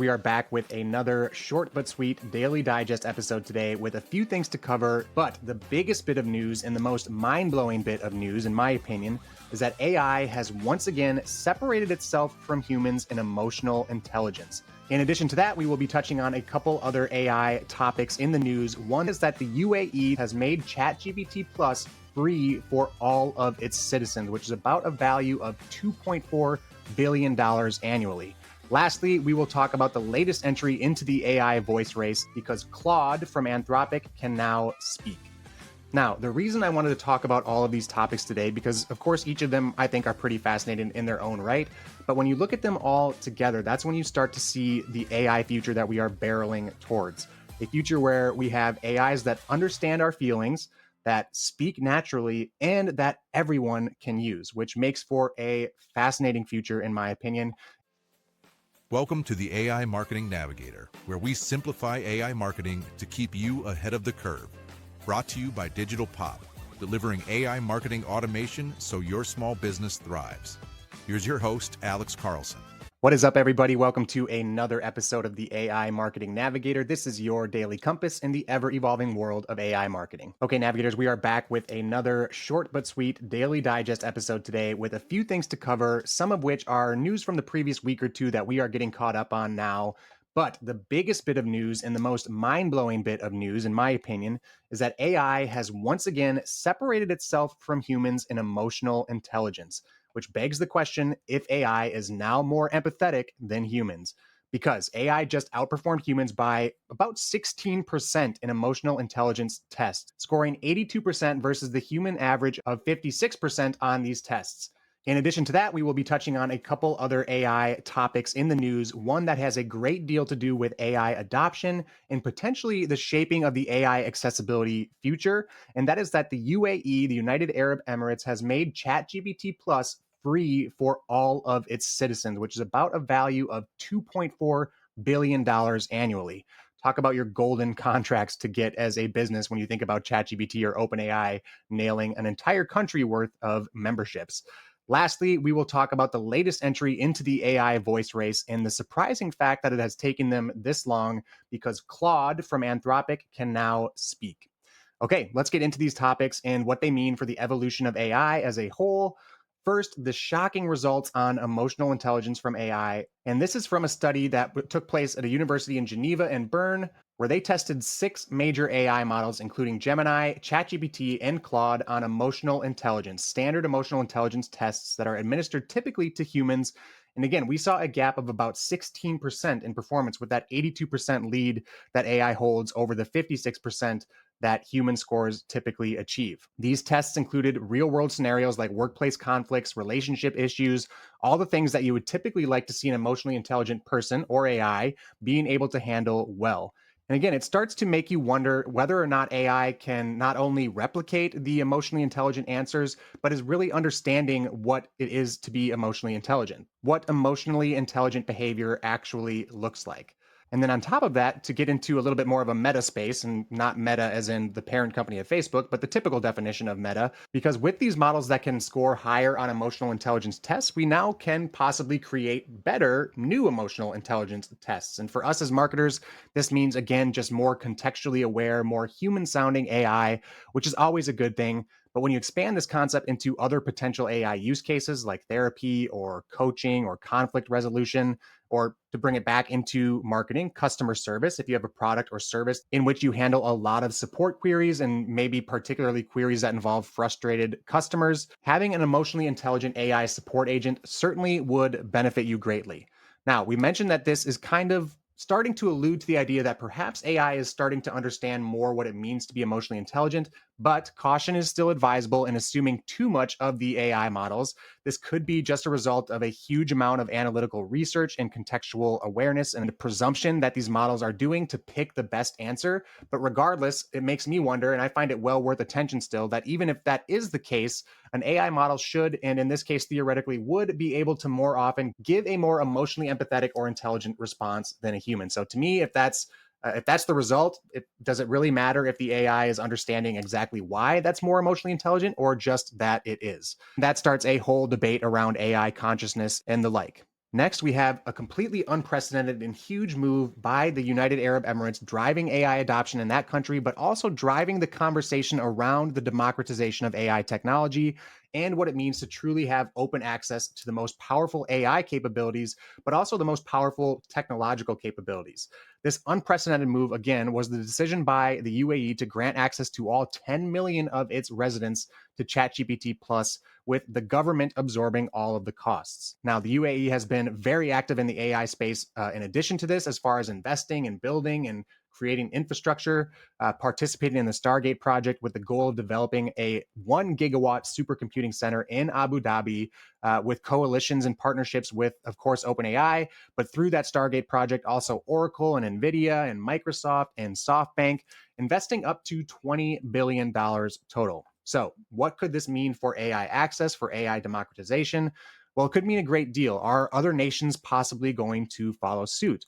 We are back with another short but sweet Daily Digest episode today with a few things to cover, but the biggest bit of news and the most mind-blowing bit of news, in my opinion, is that AI has once again separated itself from humans in emotional intelligence. In addition to that, we will be touching on a couple other AI topics in the news. One is that the UAE has made ChatGPT Plus free for all of its citizens, which is about a value of $2.4 billion annually. Lastly, we will talk about the latest entry into the AI voice race because Claude from Anthropic can now speak. Now, the reason I wanted to talk about all of these topics today, because of course each of them I think are pretty fascinating in their own right, but when you look at them all together, that's when you start to see the AI future that we are barreling towards. A future where we have AIs that understand our feelings, that speak naturally, and that everyone can use, which makes for a fascinating future in my opinion. Welcome to the AI Marketing Navigator, where we simplify AI marketing to keep you ahead of the curve. Brought to you by Digital Pop, delivering AI marketing automation so your small business thrives. Here's your host, Alex Carlson. What is up, everybody? Welcome to another episode of the AI Marketing Navigator. This is your daily compass in the ever-evolving world of AI marketing. Okay, navigators, we are back with another short but sweet Daily Digest episode today with a few things to cover, some of which are news from the previous week or two that we are getting caught up on now. But the biggest bit of news and the most mind-blowing bit of news, in my opinion, is that AI has once again separated itself from humans in emotional intelligence, which begs the question if AI is now more empathetic than humans. Because AI just outperformed humans by about 16% in emotional intelligence tests, scoring 82% versus the human average of 56% on these tests. In addition to that, we will be touching on a couple other AI topics in the news, one that has a great deal to do with AI adoption and potentially the shaping of the AI accessibility future, and that is that the UAE, the United Arab Emirates, has made ChatGPT Plus free for all of its citizens, which is about a value of $2.4 billion annually. Talk about your golden contracts to get as a business when you think about ChatGPT or OpenAI nailing an entire country worth of memberships. Lastly, we will talk about the latest entry into the AI voice race and the surprising fact that it has taken them this long because Claude from Anthropic can now speak. Okay, let's get into these topics and what they mean for the evolution of AI as a whole. First, the shocking results on emotional intelligence from AI. And this is from a study that took place at a university in Geneva and Bern, where they tested 6 major AI models, including Gemini, ChatGPT, and Claude, on emotional intelligence, standard emotional intelligence tests that are administered typically to humans. And again, we saw a gap of about 16% in performance with that 82% lead that AI holds over the 56% that human scores typically achieve. These tests included real-world scenarios like workplace conflicts, relationship issues, all the things that you would typically like to see an emotionally intelligent person or AI being able to handle well. And again, it starts to make you wonder whether or not AI can not only replicate the emotionally intelligent answers, but is really understanding what it is to be emotionally intelligent, what emotionally intelligent behavior actually looks like. And then on top of that, to get into a little bit more of a meta space, and not meta as in the parent company of Facebook, but the typical definition of meta, because with these models that can score higher on emotional intelligence tests, we now can possibly create better new emotional intelligence tests. And for us as marketers, this means, again, just more contextually aware, more human sounding AI, which is always a good thing. But when you expand this concept into other potential AI use cases like therapy or coaching or conflict resolution, or to bring it back into marketing, customer service, if you have a product or service in which you handle a lot of support queries and maybe particularly queries that involve frustrated customers, having an emotionally intelligent AI support agent certainly would benefit you greatly. Now, we mentioned that this is kind of starting to allude to the idea that perhaps AI is starting to understand more what it means to be emotionally intelligent, but caution is still advisable in assuming too much of the AI models. This could be just a result of a huge amount of analytical research and contextual awareness and the presumption that these models are doing to pick the best answer. But regardless, it makes me wonder, and I find it well worth attention still, that even if that is the case, an AI model should, and in this case theoretically would, be able to more often give a more emotionally empathetic or intelligent response than a human. So to me, if that's the result, does it really matter if the AI is understanding exactly why that's more emotionally intelligent or just that it is? That starts a whole debate around AI consciousness and the like. Next, we have a completely unprecedented and huge move by the United Arab Emirates driving AI adoption in that country, but also driving the conversation around the democratization of AI technology and what it means to truly have open access to the most powerful AI capabilities, but also the most powerful technological capabilities. This unprecedented move, again, was the decision by the UAE to grant access to all 10 million of its residents to ChatGPT Plus, with the government absorbing all of the costs. Now, the UAE has been very active in the AI space in addition to this, as far as investing and building and creating infrastructure, participating in the Stargate project with the goal of developing a 1 gigawatt supercomputing center in Abu Dhabi with coalitions and partnerships with, of course, OpenAI, but through that Stargate project, also Oracle and NVIDIA and Microsoft and SoftBank, investing up to $20 billion total. So, what could this mean for AI access, for AI democratization? Well, it could mean a great deal. Are other nations possibly going to follow suit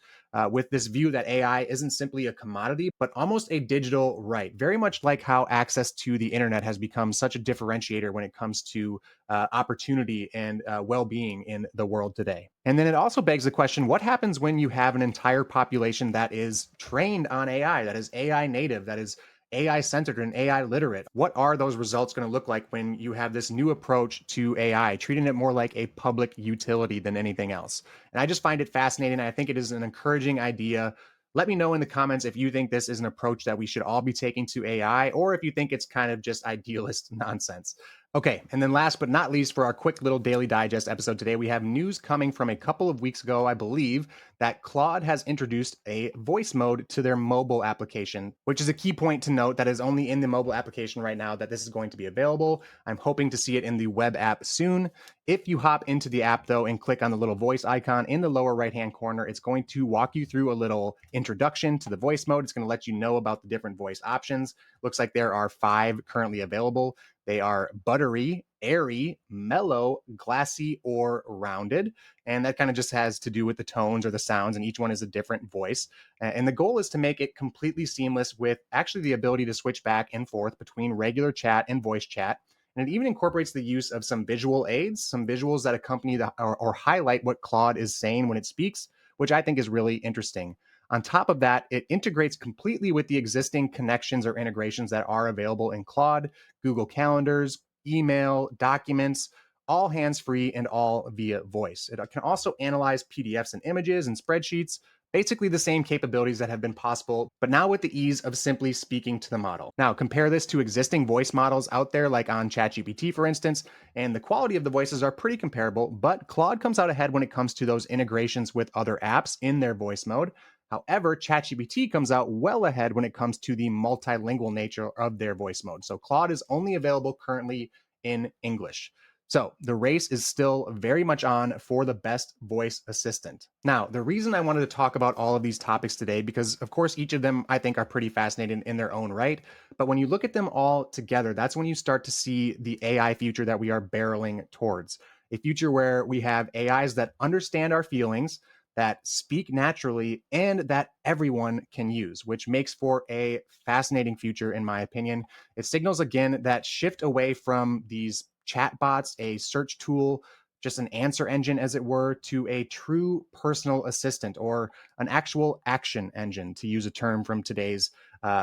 with this view that AI isn't simply a commodity, but almost a digital right? Very much like how access to the internet has become such a differentiator when it comes to opportunity and well being in the world today. And then it also begs the question, what happens when you have an entire population that is trained on AI, that is AI native, that is AI centered and AI literate? What are those results going to look like when you have this new approach to AI, treating it more like a public utility than anything else? And I just find it fascinating. I think it is an encouraging idea. Let me know in the comments if you think this is an approach that we should all be taking to AI, or if you think it's kind of just idealist nonsense. Okay, and then last but not least, for our quick little daily digest episode today, we have news coming from a couple of weeks ago, I believe, that Claude has introduced a voice mode to their mobile application, which is a key point to note that is only in the mobile application right now that this is going to be available. I'm hoping to see it in the web app soon. If you hop into the app, though, and click on the little voice icon in the lower right-hand corner, it's going to walk you through a little introduction to the voice mode. It's going to let you know about the different voice options. Looks like there are 5 currently available. They are buttery, airy, mellow, glassy, or rounded. And that kind of just has to do with the tones or the sounds, and each one is a different voice. And the goal is to make it completely seamless with actually the ability to switch back and forth between regular chat and voice chat. And it even incorporates the use of some visual aids, some visuals that accompany or highlight what Claude is saying when it speaks, which I think is really interesting. On top of that, it integrates completely with the existing connections or integrations that are available in Claude, Google Calendars, email, documents, all hands-free and all via voice. It can also analyze PDFs and images and spreadsheets, basically the same capabilities that have been possible, but now with the ease of simply speaking to the model. Now, compare this to existing voice models out there, like on ChatGPT, for instance, and the quality of the voices are pretty comparable, but Claude comes out ahead when it comes to those integrations with other apps in their voice mode. However, ChatGPT comes out well ahead when it comes to the multilingual nature of their voice mode. So Claude is only available currently in English. So the race is still very much on for the best voice assistant. Now, the reason I wanted to talk about all of these topics today, because of course, each of them I think are pretty fascinating in their own right. But when you look at them all together, that's when you start to see the AI future that we are barreling towards. A future where we have AIs that understand our feelings, that speak naturally, and that everyone can use, which makes for a fascinating future, in my opinion. It signals again that shift away from these chatbots, a search tool, just an answer engine, as it were, to a true personal assistant or an actual action engine, to use a term from today's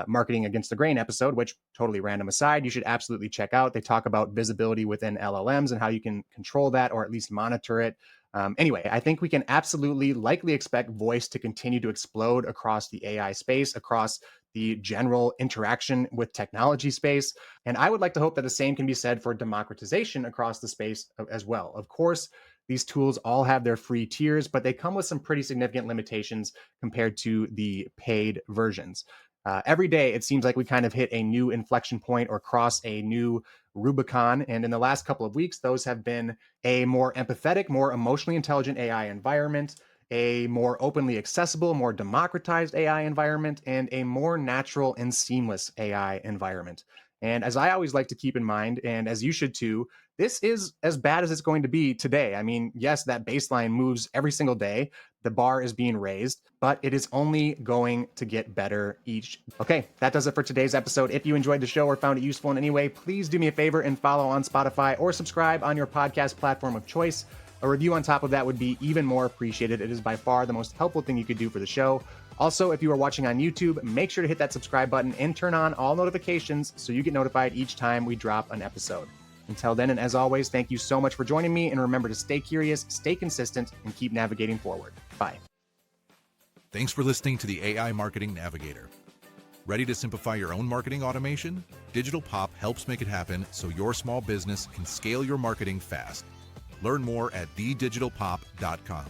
Marketing Against the Grain episode, which, totally random aside, you should absolutely check out. They talk about visibility within LLMs and how you can control that or at least monitor it. Anyway, I think we can absolutely likely expect voice to continue to explode across the AI space, across the general interaction with technology space. And I would like to hope that the same can be said for democratization across the space as well. Of course, these tools all have their free tiers, but they come with some pretty significant limitations compared to the paid versions. Every day, it seems like we kind of hit a new inflection point or cross a new Rubicon. And in the last couple of weeks, those have been a more empathetic, more emotionally intelligent AI environment, a more openly accessible, more democratized AI environment, and a more natural and seamless AI environment. And as I always like to keep in mind, and as you should too, this is as bad as it's going to be today. I mean, yes, that baseline moves every single day. The bar is being raised, but it is only going to get better each. Okay, that does it for today's episode. If you enjoyed the show or found it useful in any way, please do me a favor and follow on Spotify or subscribe on your podcast platform of choice. A review on top of that would be even more appreciated. It is by far the most helpful thing you could do for the show. Also, if you are watching on YouTube, make sure to hit that subscribe button and turn on all notifications so you get notified each time we drop an episode. Until then, and as always, thank you so much for joining me, and remember to stay curious, stay consistent, and keep navigating forward. Bye. Thanks for listening to the AI Marketing Navigator. Ready to simplify your own marketing automation? Digital Pop helps make it happen so your small business can scale your marketing fast. Learn more at thedigitalpop.com.